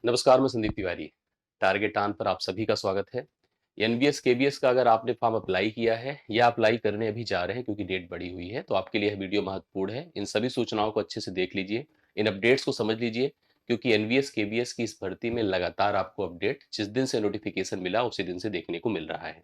नमस्कार, मैं Sandeep Tiwari. Target on पर आप सभी का स्वागत है। एनबीएस केबीएस का अगर आपने फॉर्म अप्लाई किया है या अप्लाई करने अभी जा रहे हैं क्योंकि डेट बढ़ी हुई है, तो आपके लिए यह वीडियो महत्वपूर्ण है। इन सभी सूचनाओं को अच्छे से देख लीजिए, इन अपडेट्स को समझ लीजिए, क्योंकि एनबीएस केबीएस की इस भर्ती में लगातार आपको अपडेट जिस दिन से नोटिफिकेशन मिला उसी दिन से देखने को मिल रहा है।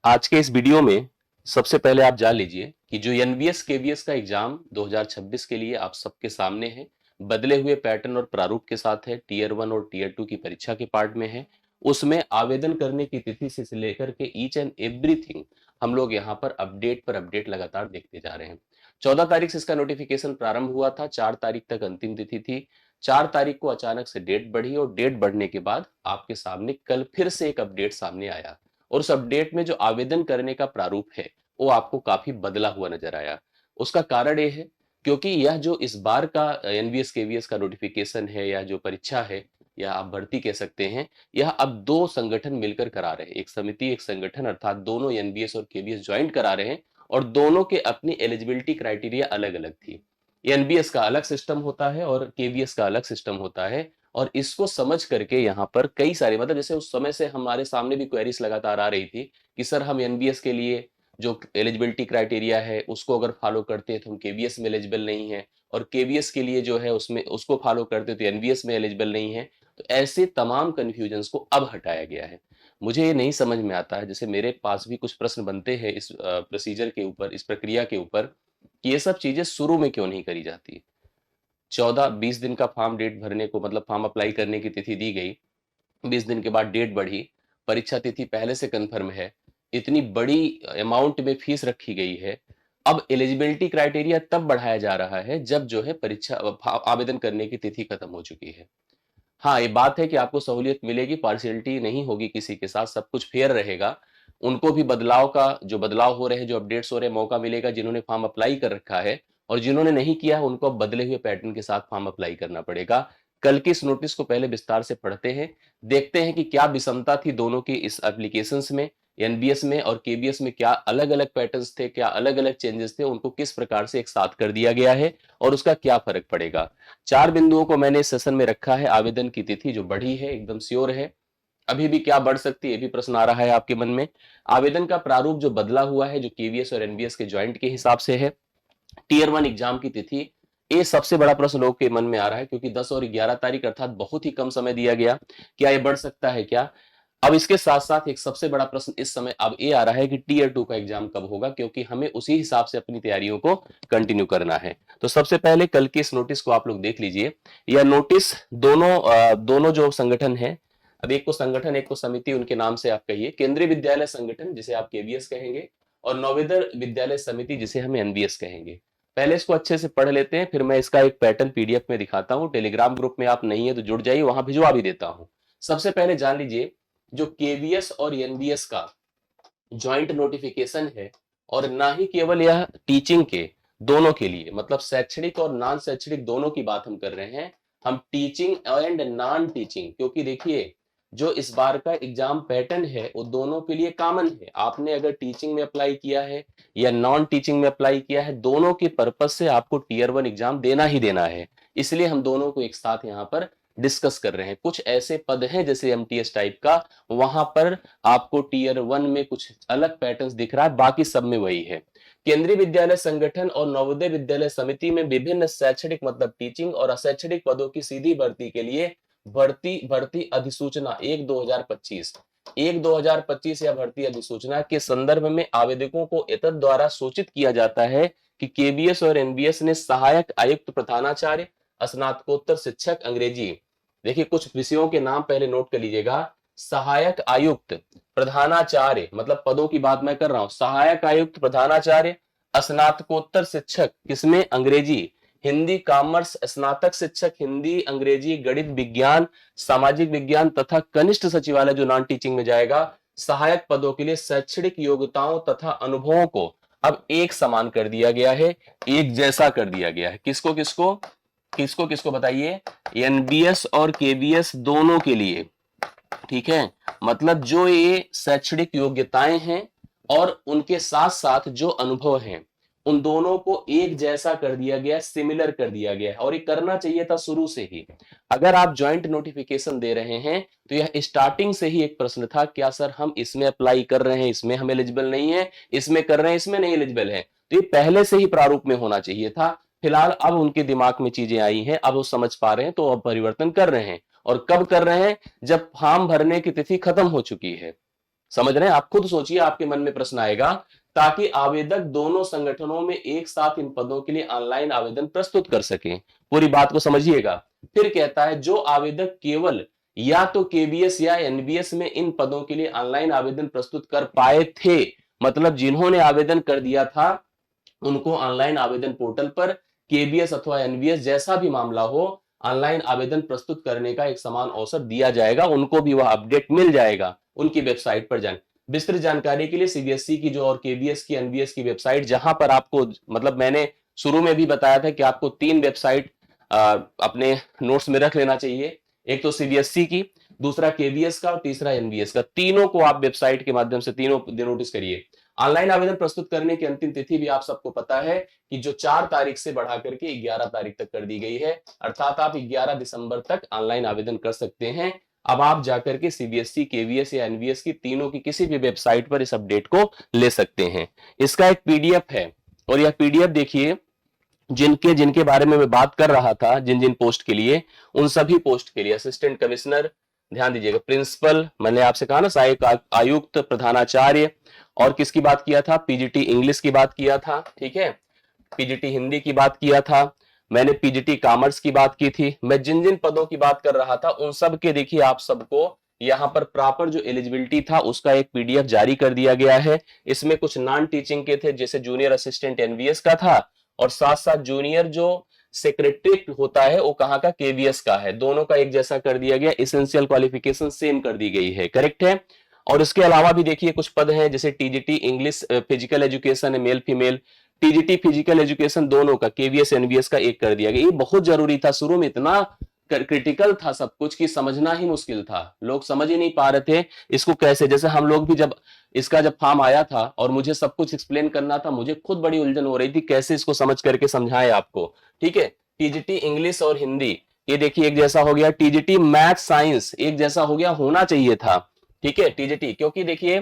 आज के इस वीडियो में सबसे पहले आप जान लीजिए कि जो एनबीएस केबीएस का एग्जाम 2026 के लिए आप सबके सामने है, बदले हुए पैटर्न और प्रारूप के साथ है, टीयर 1 और टीयर 2 की परीक्षा के पार्ट में है। उसमें आवेदन करने की तिथि से लेकर के ईच एंड एवरीथिंग हम लोग यहाँ पर अपडेट लगातार देखते जा रहे हैं। 14 तारीख से इसका नोटिफिकेशन प्रारंभ हुआ था, 4 तारीख तक अंतिम तिथि थी। 4 तारीख को अचानक से डेट बढ़ी और डेट बढ़ने के बाद आपके सामने कल फिर से एक अपडेट सामने आया और उस अपडेट में जो आवेदन करने का प्रारूप है वो आपको काफी बदला हुआ नजर आया। उसका कारण ये है क्योंकि यह जो इस बार का एनबीएस केवीएस का नोटिफिकेशन है या जो परीक्षा है या आप भर्ती कह सकते हैं, यह अब दो संगठन मिलकर करा रहे हैं। एक समिति एक संगठन अर्थात दोनों एनबीएस और केवीएस ज्वाइंट करा रहे हैं और दोनों के अपनी एलिजिबिलिटी क्राइटेरिया अलग अलग थी। एनबीएस का अलग सिस्टम होता है और केवीएस का अलग सिस्टम होता है और इसको समझ करके यहाँ पर कई सारे मतलब जैसे उस समय से हमारे सामने भी क्वेरीज लगातार आ रही थी कि सर हम एनबीएस के लिए जो एलिजिबिलिटी क्राइटेरिया है उसको अगर फॉलो करते हैं तो हम केवीएस में एलिजिबल नहीं है और केवीएस के लिए जो है उसमें उसको फॉलो करते तो एनबीएस में एलिजिबल नहीं है। तो ऐसे तमाम कंफ्यूजन्स को अब हटाया गया है। मुझे ये नहीं समझ में आता है, जैसे मेरे पास भी कुछ प्रश्न बनते हैं इस प्रोसीजर के ऊपर, इस प्रक्रिया के ऊपर, कि ये सब चीजें शुरू में क्यों नहीं करी जाती। 14-20 दिन का फॉर्म डेट भरने को मतलब फॉर्म अप्लाई करने की तिथि दी गई, 20 दिन के बाद डेट बढ़ी, परीक्षा तिथि पहले से कंफर्म है, इतनी बड़ी अमाउंट में फीस रखी गई है। अब एलिजिबिलिटी क्राइटेरिया तब बढ़ाया जा रहा है जब जो है परीक्षा आवेदन करने की तिथि खत्म हो चुकी है। हाँ, ये बात है कि आपको सहूलियत मिलेगी, पार्शियलिटी नहीं होगी किसी के साथ, सब कुछ फेयर रहेगा। उनको भी बदलाव का जो बदलाव हो रहे हैं, जो अपडेट्स हो रहे हैं, मौका मिलेगा जिन्होंने फॉर्म अप्लाई कर रखा है और जिन्होंने नहीं किया है उनको अब बदले हुए पैटर्न के साथ फॉर्म अप्लाई करना पड़ेगा। कल की इस नोटिस को पहले विस्तार से पढ़ते हैं, देखते हैं कि क्या विषमता थी दोनों की इस एप्लीकेशंस में, एनबीएस में और केबीएस में क्या अलग-अलग पैटर्न्स थे, क्या अलग-अलग चेंजेस थे, उनको किस प्रकार से एक साथ कर दिया गया है और उसका क्या फर्क पड़ेगा। 4 बिंदुओं को मैंने इस सेशन में रखा है। आवेदन की तिथि जो बढ़ी है एकदम श्योर है, अभी भी क्या बढ़ सकती है ये भी प्रश्न आ रहा है आपके मन में। आवेदन का प्रारूप जो बदला हुआ है जो केवीएस और एनबीएस के ज्वाइंट के हिसाब से है। टीयर 1 एग्जाम की तिथि, ये सबसे बड़ा प्रश्न लोग के मन में आ रहा है क्योंकि 10 और 11 तारीख अर्थात बहुत ही कम समय दिया गया, क्या ये बढ़ सकता है क्या। अब इसके साथ साथ एक सबसे बड़ा प्रश्न इस समय अब ये आ रहा है कि टीयर 2 का एग्जाम कब होगा, क्योंकि हमें उसी हिसाब से अपनी तैयारियों को कंटिन्यू करना है। तो सबसे पहले कल के इस नोटिस को आप लोग देख लीजिए। यह नोटिस दोनों जो संगठन है, अब एक को संगठन एक को समिति, उनके नाम से आप कहिए, केंद्रीय विद्यालय संगठन जिसे आप केवीएस कहेंगे और नवोदय विद्यालय समिति जिसे हम एनबीएस कहेंगे। पहले इसको अच्छे से पढ़ लेते हैं, फिर मैं इसका एक पैटर्न पीडीएफ में दिखाता हूं। टेलीग्राम ग्रुप में आप नहीं है तो जुड़ जाइए, वहां भिजवा भी देता हूं। सबसे पहले जान लीजिए जो केवीएस और एनबीएस का ज्वाइंट नोटिफिकेशन है, और ना ही केवल यह टीचिंग के, दोनों के लिए मतलब शैक्षणिक और नॉन शैक्षणिक दोनों की बात हम कर रहे हैं। हम टीचिंग एंड नॉन टीचिंग, क्योंकि देखिए जो इस बार का एग्जाम पैटर्न है वो दोनों के लिए कॉमन है। आपने अगर टीचिंग में अप्लाई किया है या नॉन टीचिंग में अप्लाई किया है, दोनों के पर्पज से आपको टीयर 1 एग्जाम देना ही देना है। इसलिए हम दोनों को एक साथ यहाँ पर डिस्कस कर रहे हैं। कुछ ऐसे पद हैं जैसे एमटीएस टाइप का, वहां पर आपको टीयर 1 में कुछ अलग पैटर्न्स दिख रहा है, बाकी सब में वही है। केंद्रीय विद्यालय संगठन और नवोदय विद्यालय समिति में विभिन्न शैक्षणिक मतलब टीचिंग और अशैक्षणिक पदों की सीधी भर्ती के लिए भर्ती भर्ती अधिसूचना 1/2025 1/2025 या भर्ती अधिसूचना के संदर्भ में आवेदकों को एतद द्वारा सूचित किया जाता है कि केबीएस और एनबीएस ने सहायक आयुक्त प्रधानाचार्य, स्नातकोत्तर शिक्षक अंग्रेजी, देखिए कुछ विषयों के नाम पहले नोट कर लीजिएगा। सहायक आयुक्त, प्रधानाचार्य मतलब पदों की बात मैं कर रहा हूं, सहायक आयुक्त, प्रधानाचार्य, स्नातकोत्तर शिक्षक किसमें, अंग्रेजी, हिंदी कॉमर्स स्नातक शिक्षक हिंदी अंग्रेजी गणित विज्ञान सामाजिक विज्ञान तथा कनिष्ठ सचिवालय जो नॉन टीचिंग में जाएगा। सहायक पदों के लिए शैक्षणिक योग्यताओं तथा अनुभवों को अब एक समान कर दिया गया है, एक जैसा कर दिया गया है। किसको किसको किसको किसको बताइए, एनबीएस और केबीएस दोनों के लिए। ठीक है, मतलब जो ये शैक्षणिक योग्यताएं हैं और उनके साथ साथ जो अनुभव हैं उन दोनों को एक जैसा कर दिया गया, सिमिलर कर दिया गया है, और ये करना चाहिए था शुरू से ही। अगर आप ज्वाइंट नोटिफिकेशन दे रहे हैं तो यह स्टार्टिंग से ही एक प्रश्न था, क्या सर हम इसमें अप्लाई कर रहे हैं, इसमें हम एलिजिबल नहीं है, इसमें कर रहे हैं, इसमें नहीं एलिजिबल है, तो ये पहले से ही प्रारूप में होना चाहिए था। फिलहाल अब उनके दिमाग में चीजें आई हैं, अब वो समझ पा रहे हैं, तो अब परिवर्तन कर रहे हैं। और कब कर रहे हैं? जब फॉर्म भरने की तिथि खत्म हो चुकी है। समझ रहे हैं? आप खुद सोचिए, आपके मन में प्रश्न आएगा, ताकि आवेदक दोनों संगठनों में एक साथ इन पदों के लिए ऑनलाइन आवेदन प्रस्तुत कर सकें। पूरी बात को समझिएगा। फिर कहता है, जो आवेदक केवल या तो केबीएस या एनबीएस में इन पदों के लिए ऑनलाइन आवेदन प्रस्तुत कर पाए थे, मतलब जिन्होंने आवेदन कर दिया था उनको ऑनलाइन आवेदन पोर्टल पर केबीएस अथवा एनबीएस जैसा भी मामला हो, ऑनलाइन आवेदन प्रस्तुत करने का एक समान अवसर दिया जाएगा, उनको भी वह अपडेट मिल जाएगा उनकी वेबसाइट पर जाने। विस्तृत जानकारी के लिए सीबीएसई की जो और केबीएस की एनबीएस की वेबसाइट, जहां पर आपको, मतलब मैंने शुरू में भी बताया था कि आपको 3 वेबसाइट अपने नोट्स में रख लेना चाहिए। एक तो सीबीएसई की, दूसरा केबीएस का और तीसरा एनबीएस का। तीनों को आप वेबसाइट के माध्यम से तीनों नोटिस करिए। ऑनलाइन आवेदन प्रस्तुत करने की अंतिम तिथि भी आप सबको पता है कि जो 4 तारीख से बढ़ा करके 11 तारीख तक कर दी गई है, अर्थात आप 11 दिसंबर तक ऑनलाइन आवेदन कर सकते हैं। अब आप जाकर के सीबीएसई, केवीएस या एनवीएस की तीनों की किसी भी वेबसाइट पर इस अपडेट को ले सकते हैं। इसका एक पीडीएफ है, और यह पीडीएफ देखिए, जिनके जिनके बारे में मैं बात कर रहा था, जिन जिन पोस्ट के लिए, उन सभी पोस्ट के लिए असिस्टेंट कमिश्नर, ध्यान दीजिएगा, प्रिंसिपल, मैंने आपसे कहा ना, सहायक आयुक्त, प्रधानाचार्य, और किसकी बात किया था? पीजीटी इंग्लिश की बात किया था, ठीक है, पीजीटी हिंदी की बात किया था, मैंने पीजीटी कॉमर्स की बात की थी। मैं जिन जिन पदों की बात कर रहा था उन सब के देखिए आप सबको यहां पर प्रॉपर जो एलिजिबिलिटी था उसका एक पीडीएफ जारी कर दिया गया है। इसमें कुछ नॉन टीचिंग के थे, जैसे जूनियर असिस्टेंट एनवीएस का था, और साथ साथ जूनियर जो सेक्रेटरी होता है वो कहाँ का? केवीएस का है। दोनों का एक जैसा कर दिया गया, एसेंशियल क्वालिफिकेशन सेम कर दी गई है, करेक्ट है। और इसके अलावा भी देखिए कुछ पद हैं, जैसे टीजीटी इंग्लिश फिजिकल एजुकेशन है, male female, TGT physical education दोनों का, केवीएस एनवीएस का एक कर दिया गया। ये बहुत जरूरी था, शुरू में इतना क्रिटिकल था सब कुछ कि समझना ही मुश्किल था, लोग समझ ही नहीं पा रहे थे इसको कैसे। जैसे हम लोग भी जब इसका जब फॉर्म आया था और मुझे सब कुछ एक्सप्लेन करना था, मुझे खुद बड़ी उलझन हो रही थी कैसे इसको समझ करके समझाएं आपको, ठीक है। टीजीटी इंग्लिश और हिंदी, ये देखिए एक जैसा हो गया। टीजीटी मैथ साइंस एक जैसा हो गया, होना चाहिए था, ठीक है, टीजीटी, क्योंकि देखिए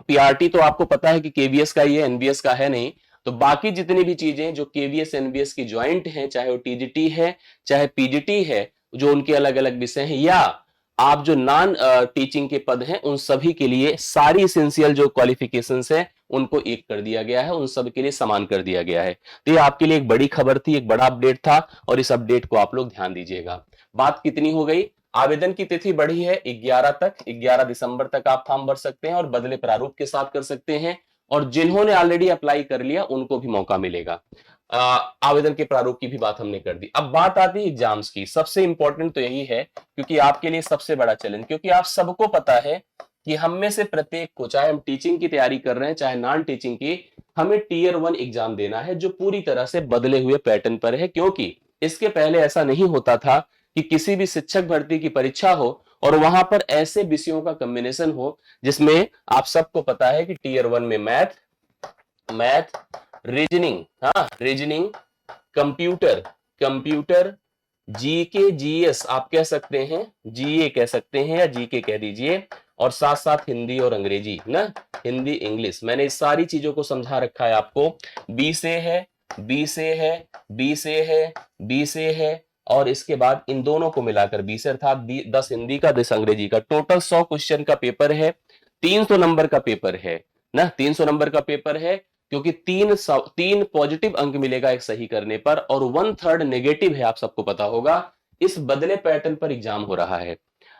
पीआरटी तो आपको पता है कि केवीएस का ही है, एनबीएस का है नहीं। तो बाकी जितनी भी चीजें जो केवीएस एनबीएस की ज्वाइंट हैं, चाहे वो टीजीटी है चाहे पीजीटी है, जो उनके अलग अलग विषय हैं, या आप जो नॉन टीचिंग के पद हैं, उन सभी के लिए सारी इसेंशियल जो क्वालिफिकेशंस है उनको एक कर दिया गया है, उन सब के लिए समान कर दिया गया है। तो ये आपके लिए एक बड़ी खबर थी, एक बड़ा अपडेट था, और इस अपडेट को आप लोग ध्यान दीजिएगा। बात कितनी हो गई? आवेदन की तिथि बढ़ी है 11 तक, 11 दिसंबर तक आप फॉर्म भर सकते हैं और बदले प्रारूप के साथ कर सकते हैं। और जिन्होंने ऑलरेडी अप्लाई कर लिया उनको भी मौका मिलेगा। आवेदन के प्रारूप की भी बात हमने कर दी। अब बात आती है एग्जाम्स की। सबसे इंपॉर्टेंट तो यही है, क्योंकि आपके लिए सबसे बड़ा चैलेंज, क्योंकि आप सबको पता है कि हम में से प्रत्येक को, चाहे हम टीचिंग की तैयारी कर रहे हैं चाहे नॉन टीचिंग की, हमें टीयर 1 एग्जाम देना है, जो पूरी तरह से बदले हुए पैटर्न पर है। क्योंकि इसके पहले ऐसा नहीं होता था कि किसी भी शिक्षक भर्ती की परीक्षा हो और वहां पर ऐसे विषयों का कॉम्बिनेशन हो, जिसमें आप सबको पता है कि टीयर 1 में मैथ, रीजनिंग, हाँ रीजनिंग, कंप्यूटर, जीके जीएस आप कह सकते हैं, जीए कह सकते हैं या जीके कह दीजिए, और साथ साथ हिंदी और अंग्रेजी ना, हिंदी इंग्लिश। मैंने इस सारी चीजों को समझा रखा है आपको। बी से है, बी से है, बी से है, बी से है, और इसके बाद इन दोनों को मिलाकर 20 अर्थात 10 हिंदी का 10 अंग्रेजी का, टोटल 100 क्वेश्चन का पेपर है। 300 नंबर का पेपर है ना, 300 नंबर का पेपर है, क्योंकि तीन पॉजिटिव अंक मिलेगा एक सही करने पर, और 1/3 नेगेटिव है, आप सबको पता होगा। इस बदले पैटर्न पर एग्जाम हो रहा है,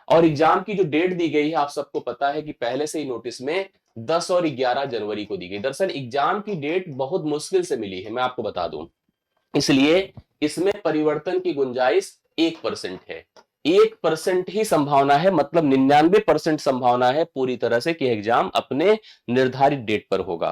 और एग्जाम की जो डेट दी गई है आप सबको पता है कि पहले से ही नोटिस में 10 और 11 जनवरी को दी गई। दरअसल एग्जाम की डेट बहुत मुश्किल से मिली है, मैं आपको बता दूं, इसलिए इसमें परिवर्तन की गुंजाइश 1% है। 1% ही संभावना है, मतलब 99% संभावना है पूरी तरह से कि एग्जाम अपने निर्धारित डेट पर होगा।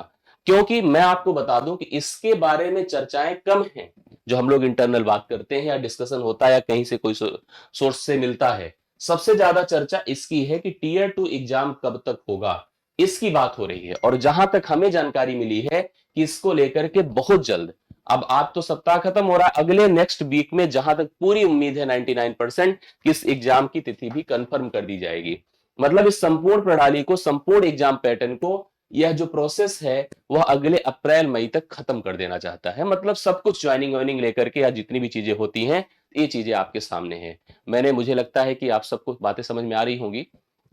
क्योंकि मैं आपको बता दूं कि इसके बारे में चर्चाएं कम हैं, जो हम लोग इंटरनल बात करते हैं या डिस्कशन होता है या कहीं से कोई सोर्स से मिलता है। सबसे ज्यादा चर्चा इसकी है कि टीयर 2 एग्जाम कब तक होगा, इसकी बात हो रही है। और जहां तक हमें जानकारी मिली है कि इसको लेकर के बहुत जल्द, अब आज तो सप्ताह खत्म हो रहा है, अगले नेक्स्ट वीक में जहां तक पूरी उम्मीद है 99% कि इस एग्जाम की तिथि भी कंफर्म कर दी जाएगी। मतलब इस संपूर्ण प्रणाली को, संपूर्ण एग्जाम पैटर्न को, यह जो प्रोसेस है वह अगले अप्रैल मई तक खत्म कर देना चाहता है। मतलब सब कुछ ज्वाइनिंग वाइनिंग लेकर के या जितनी भी चीजें होती हैं, ये चीजें आपके सामने हैं। मुझे लगता है कि आप सबको बातें समझ में आ रही होंगी,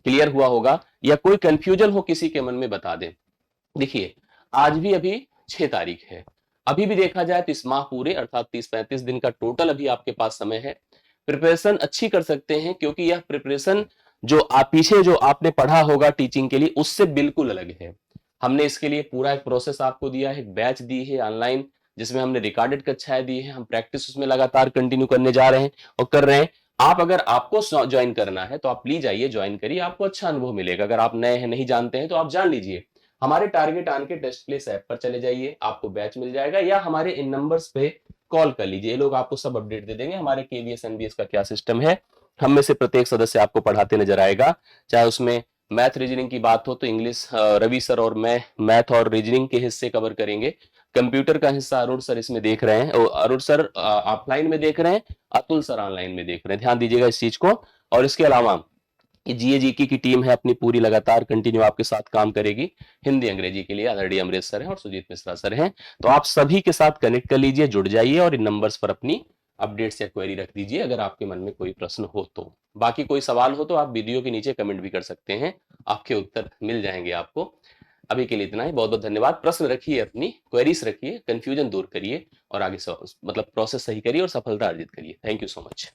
क्लियर हुआ होगा, या कोई कंफ्यूजन हो किसी के मन में बता दें। देखिए, आज भी अभी 6 तारीख है, अभी भी देखा जाए तो इस माह पूरे अर्थात 30-35 दिन का टोटल अभी आपके पास समय है। प्रिपरेशन अच्छी कर सकते हैं, क्योंकि यह प्रिपरेशन जो आप पीछे जो आपने पढ़ा होगा टीचिंग के लिए, उससे बिल्कुल अलग है। हमने इसके लिए पूरा एक प्रोसेस आपको दिया है, एक बैच दी है ऑनलाइन, जिसमें हमने रिकॉर्डेड कक्षाएं दी है, हम प्रैक्टिस उसमें लगातार कंटिन्यू करने जा रहे हैं और कर रहे हैं। आप अगर आपको ज्वाइन करना है तो आप प्लीज आइए, ज्वाइन करिए, आपको अच्छा अनुभव मिलेगा। अगर आप नए हैं, नहीं जानते हैं, तो आप जान लीजिए। हमारे टारगेट आन के टेस्ट प्लेस ऐप पर चले जाइए, आपको बैच मिल जाएगा, या हमारे इन नंबर्स पे कॉल कर लीजिए, ये लोग आपको सब अपडेट दे देंगे हमारे केवीएस एनबीएस का क्या सिस्टम है। हम में से प्रत्येक सदस्य आपको पढ़ाते नजर आएगा, चाहे उसमें मैथ रीजनिंग की बात हो तो इंग्लिश रवि सर और मैं मैथ और रीजनिंग के हिस्से कवर करेंगे। कंप्यूटर का हिस्सा अरुण सर इसमें देख रहे हैं, अरुण सर ऑफलाइन में देख रहे हैं, अतुल सर ऑनलाइन में देख रहे हैं, ध्यान दीजिएगा इस चीज को। और इसके अलावा जीए जीके की टीम है अपनी पूरी, लगातार कंटिन्यू आपके साथ काम करेगी। हिंदी अंग्रेजी के लिए आदरणीय अमृत सर हैं और सुजीत मिश्रा सर हैं। तो आप सभी के साथ कनेक्ट कर लीजिए, जुड़ जाइए और इन नंबर्स पर अपनी अपडेट्स या क्वेरी रख दीजिए अगर आपके मन में कोई प्रश्न हो तो। बाकी कोई सवाल हो तो आप वीडियो के नीचे कमेंट भी कर सकते हैं, आपके उत्तर मिल जाएंगे आपको। अभी के लिए इतना ही, बहुत बहुत धन्यवाद। प्रश्न रखिए, अपनी क्वेरीज रखिए, कंफ्यूजन दूर करिए और आगे मतलब प्रोसेस सही करिए और सफलता अर्जित करिए। Thank you so much.